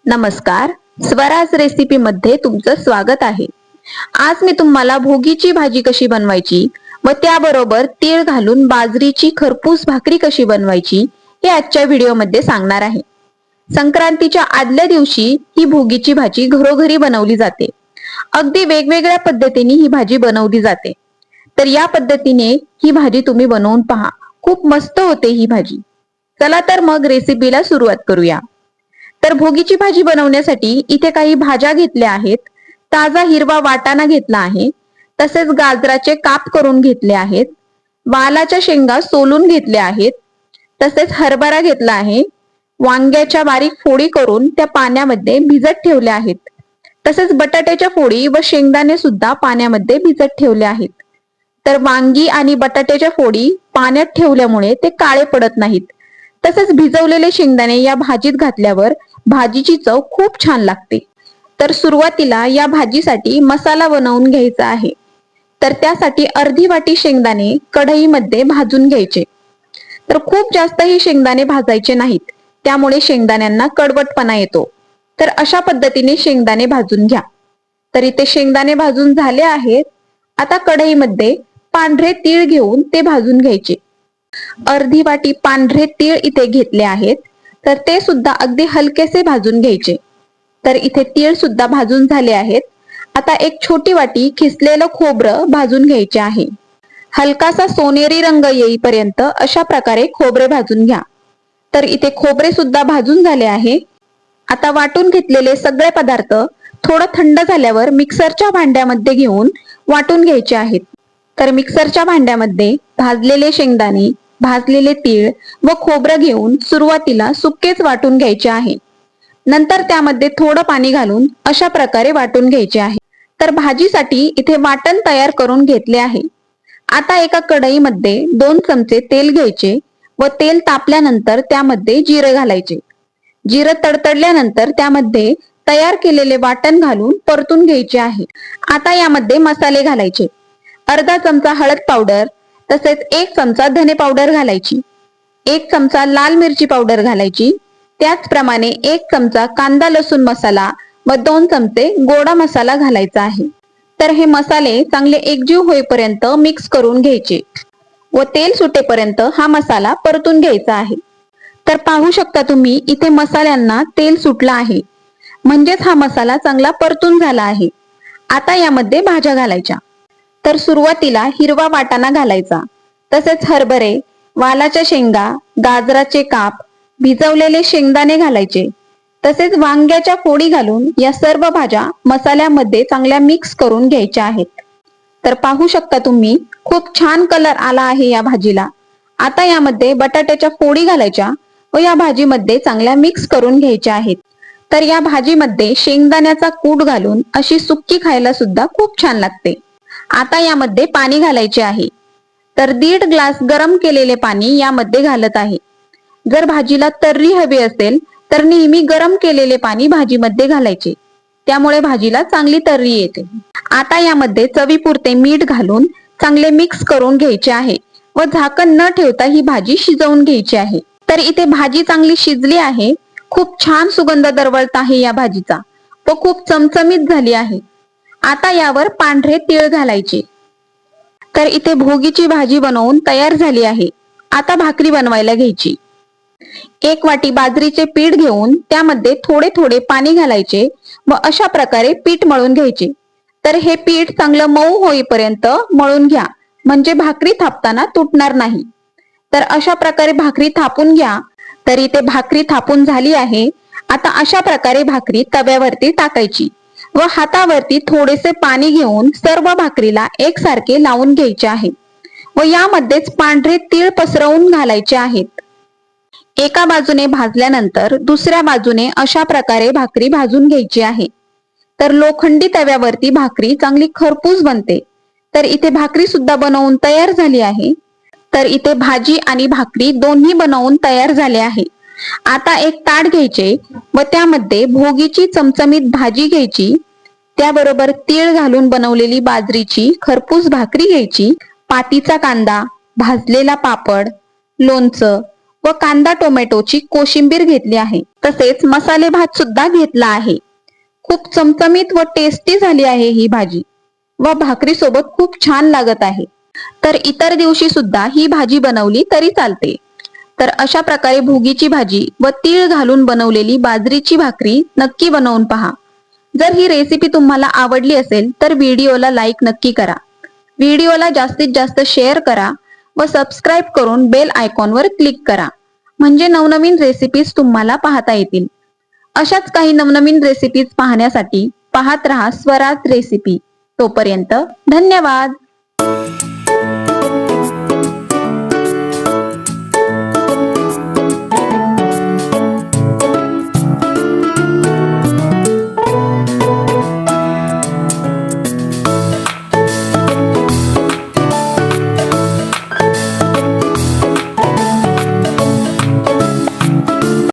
नमस्कार, स्वराज रेसिपी मध्ये तुमचं स्वागत आहे। आज मी तुम्हाला भोगीची भाजी कशी बनवायची व त्याबरोबर तीळ घालून बाजरीची खरपूस भाकरी कशी बनवायची हे आजच्या व्हिडिओमध्ये सांगणार आहे। संक्रांतीच्या आदल्या दिवशी ही भोगीची भाजी घरोघरी बनवली जाते। अगदी वेगवेगळ्या पद्धतीने ही भाजी बनवली जाते। तर या पद्धतीने ही भाजी तुम्ही बनवून पहा, खूप मस्त होते ही भाजी। चला तर मग रेसिपीला सुरुवात करूया। तर भोगीची भाजी बनवण्यासाठी इथे काही भाज्या घेतल्या आहेत। ताजा हिरवा वाटाणा घेतला आहे, तसेच गाजराचे काप करून घेतले आहेत, वालाच्या शेंगा सोलून घेतल्या आहेत, तसेच हरभरा घेतला आहे, वांग्याच्या बारीक फोडी करून त्या पाण्यामध्ये भिजत ठेवल्या आहेत, तसेच बटाट्याच्या फोडी व शेंगदाणे सुद्धा पाण्यामध्ये भिजत ठेवले आहेत। तर वांगी आणि बटाट्याच्या फोडी पाण्यात ठेवल्यामुळे ते काळे पडत नाहीत। तसेच भिजवलेले शेंगदाणे या भाजीत घातल्यावर भाजीची चव खूप छान लागते। तर सुरुवातीला या भाजीसाठी मसाला बनवून घ्यायचा आहे। तर त्यासाठी अर्धी वाटी शेंगदाणे कढईमध्ये भाजून घ्यायचे। तर खूप जास्तही शेंगदाणे भाजायचे नाहीत, त्यामुळे शेंगदाण्यांना कडवटपणा येतो। तर अशा पद्धतीने शेंगदाणे भाजून घ्या। तर इथे शेंगदाणे भाजून झाले आहेत। आता कढईमध्ये पांढरे तीळ घेऊन ते भाजून घ्यायचे। अर्धी वाटी पांढरे तीळ इथे घेतले आहेत, तर ते सुद्धा अगदी हलकेसे भाजून घ्यायचे। तर इथे तीळ सुद्धा भाजून झाले आहेत। आता एक छोटी वाटी खिसलेलं खोबरं भाजून घ्यायचे आहे। हलकासा सोनेरी रंग येईपर्यंत अशा प्रकारे खोबरे भाजून घ्या। तर इथे खोबरे सुद्धा भाजून झाले आहे। आता वाटून घेतलेले सगळे पदार्थ थोडं थंड झाल्यावर मिक्सरच्या भांड्यामध्ये घेऊन वाटून घ्यायचे आहेत। तर मिक्सरच्या भांड्यामध्ये भाजलेले शेंगदाणे, भाजलेले तीळ व खोबरं घेऊन सुरुवातीला सुकेच वाटून घ्यायचे आहे। नंतर त्यामध्ये थोडं पाणी घालून अशा प्रकारे वाटून घ्यायचे आहे। तर भाजीसाठी इथे वाटण तयार करून घेतले आहे। आता एका कढईमध्ये 2 चमचे तेल घ्यायचे व तेल तापल्यानंतर त्यामध्ये जिरे घालायचे। जिरं तडतडल्यानंतर त्यामध्ये तयार केलेले वाटण घालून परतून घ्यायचे आहे। आता यामध्ये मसाले घालायचे। अर्धा चमचा हळद पावडर, तसेच 1 चमचा धने पावडर घालायची, 1 चमचा लाल मिरची पावडर घालायची, त्याचप्रमाणे 1 चमचा कांदा लसूण मसाला व 2 चमचे गोडा मसाला घालायचा आहे। तर हे मसाले चांगले एकजीव होईपर्यंत मिक्स करून घ्यायचे व तेल सुटेपर्यंत हा मसाला परतून घ्यायचा आहे। तर पाहू शकता तुम्ही इथे मसाल्यांना तेल सुटलं आहे, म्हणजेच हा मसाला चांगला परतून झाला आहे। आता यामध्ये भाज्या घालायच्या। तर सुरुवातीला हिरवा वाटाणा घालायचा, तसेच हरभरे, वालाच्या शेंगा, गाजराचे काप, भिजवलेले शेंगदाणे घालायचे, तसेच वांग्याच्या फोडी घालून या सर्व भाज्या मसाल्यामध्ये चांगल्या मिक्स करून घ्यायच्या आहेत। तर पाहू शकता तुम्ही खूप छान कलर आला आहे या भाजीला। आता यामध्ये बटाट्याच्या फोडी घालायच्या व या भाजीमध्ये चांगल्या मिक्स करून घ्यायच्या आहेत। तर या भाजीमध्ये शेंगदाण्याचा कूट घालून अशी सुक्की खायला सुद्धा खूप छान लागते। आता यामध्ये पाणी घालायचे आहे। तर 1.5 ग्लास गरम केलेले पाणी यामध्ये घालत आहे। जर भाजीला तर्री हवी असेल तर नेहमी गरम केलेले पाणी भाजीमध्ये घालायचे, त्यामुळे भाजीला चांगली तर्री येते। आता यामध्ये चवीपुरते मीठ घालून चांगले मिक्स करून घ्यायचे आहे व झाकण न ठेवता ही भाजी शिजवून घ्यायची आहे। तर इथे भाजी चांगली शिजली आहे, खूप छान सुगंध दरवळत आहे या भाजीचा व खूप चमचमीत झाली आहे। आता यावर पांढरे तीळ घालायचे। तर इथे भोगीची भाजी बनवून तयार झाली आहे। आता भाकरी बनवायला घ्यायची। 1 वाटी बाजरीचे पीठ घेऊन त्यामध्ये थोडे थोडे पाणी घालायचे व अशा प्रकारे पीठ मळून घ्यायचे। तर हे पीठ चांगलं मऊ होईपर्यंत मळून घ्या, म्हणजे भाकरी थापताना तुटणार नाही। तर अशा प्रकारे भाकरी थापून घ्या। तर इथे भाकरी थापून झाली आहे। आता अशा प्रकारे भाकरी तव्यावरती टाकायची व हातावरती थोडेसे पाणी घेऊन सर्व भाकरीला एकसारखे लावून घ्यायचे आहे व यामध्येच पांढरे तीळ पसरवून घालायचे आहेत। एका बाजूने भाजल्यानंतर दुसऱ्या बाजूने अशा प्रकारे भाकरी भाजून घ्यायची आहे। तर लोखंडी तव्यावरती भाकरी चांगली खरपूस बनते। तर इथे भाकरी सुद्धा बनवून तयार झाली आहे। तर इथे भाजी आणि भाकरी दोन्ही बनवून तयार झाले आहे। आता एक ताट घ्यायचे व त्यामध्ये भोगीची चमचमीत भाजी घ्यायची, त्याबरोबर तीळ घालून बनवलेली बाजरीची खरपूस भाकरी घ्यायची, पातीचा कांदा, भाजलेला पापड, लोणचं व कांदा टोमॅटोची कोशिंबीर घेतली आहे। तसेच मसाले भात सुद्धा घेतला आहे. खूप चमचमीत व टेस्टी झाली आहे ही भाजी व भाकरी सोबत खूप छान लागत आहे. तर इतर दिवशी सुद्धा ही भाजी बनवली तरी चालते. तर अशा प्रकारे भोगीची भाजी व तीळ घालून बनवलेली बाजरीची भाकरी नक्की बनवून पहा. जर ही रेसिपी तुम्हाला आवडली असेल तर व्हिडिओला लाईक नक्की करा. व्हिडिओला जास्तीत जास्त शेअर करा व सबस्क्राईब करून बेल आयकॉनवर क्लिक करा. म्हणजे नवनवीन रेसिपीज तुम्हाला पाहता येतील. अशाच काही नवनवीन रेसिपीज पाहण्यासाठी पाहत रहा स्वराज रेसिपी. तोपर्यंत धन्यवाद.